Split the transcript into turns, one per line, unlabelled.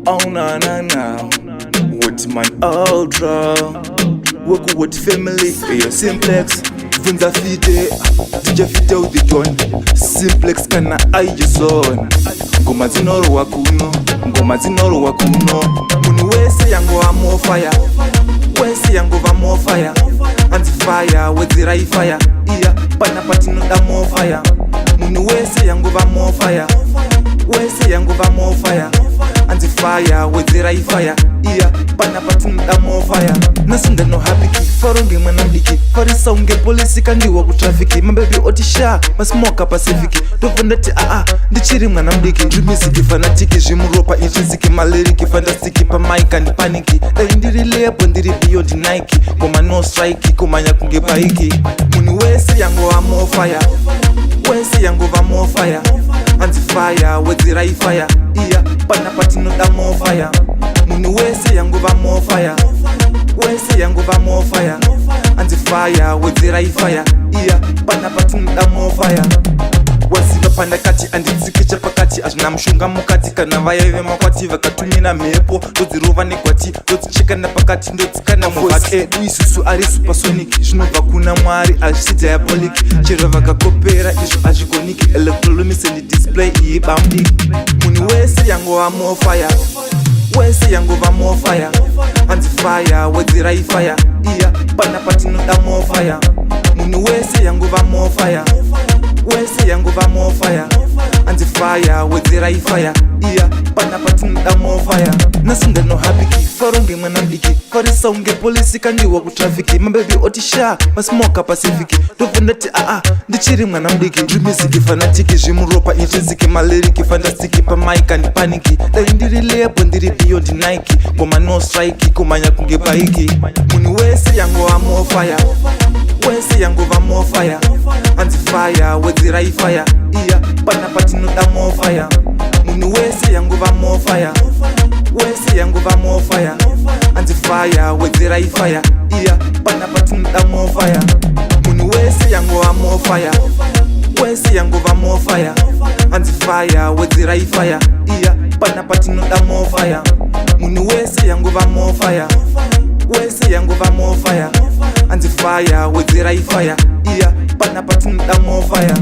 Oh na na na, what man ultra, work with family, your simplex, vunza fide, DJ fide with the joint, simplex kana aijison, ngoma zinoro wakuno, muni wese yango wa more fire, wese yango va more fire, anti fire, wezira fire, iya, pana patino da more fire, muni wese yango va more fire, wese yango va more fire, anti fire, wezira fire, iya, pana patino da more fire, nasinda no habiki, faronge manambiki, farisa unge polisi kandiwa kutrafiki, mababy otisha, masmoka pacific, dovondati ndichiri mwanamdiki, drimisiki fanatiki, jimuropa intrinsic, maleriki, fantastiki, pa mic and paniki, dai ndiri lepo ndiri beyond Nike, koma no strike, koma nyakunge paiki, muni wese yango wa more fire, wese yango va more fire, anti fire, wezira fire, iya, pana patino da more fire, muni wese yango va more fire, wese yango va more fire, anti fire, wezira fire, iya, pana patino da more fire. Wasiva panda kati anditsikisha pakati azvina mushonga mukati kana vayaive makwati vakatumina mhepo ndodziruva nekwati ndodzichekana pakati ndotsikana muvhati edu isusu ari supersonic zvinobva kuna mwari azvisi diabolic chero vakakopera izvo azvigoniki electroluminescent display iyi bambiki muni wese yangova more fire wese yangova more fire anti fire wedzira fire iya pana patinoda more fire muni wese yangova more fire wese yanguva more fire anti fire wedzira fire iya pana patinoda more fire nasinda no habiki faronge mwanamdiki farisa unge polisi kandiwa kutrafiki mababy otisha masmoka pacific dovondati ndichiri mwanamdiki drimisiki fanatiki jimuropa intrinsic maleriki fantastiki pa mic and paniki dai ndiri lepo ndiri beyond Nike koma no strike koma nyakunge paiki muni wese yangova more fire wese yanguva more fire anti fire wedzira fire iya pana patinoda more fire muni wese yanguva more fire wese yanguva more fire anti fire wedzira fire iya pana patinoda more fire muni wese yanguva more fire wese yanguva more fire anti fire wedzira fire iya pana patinoda more fire muni wese yanguva more fire wese yanguva more fire anti fire wedzira fire iya pana patinoda more fire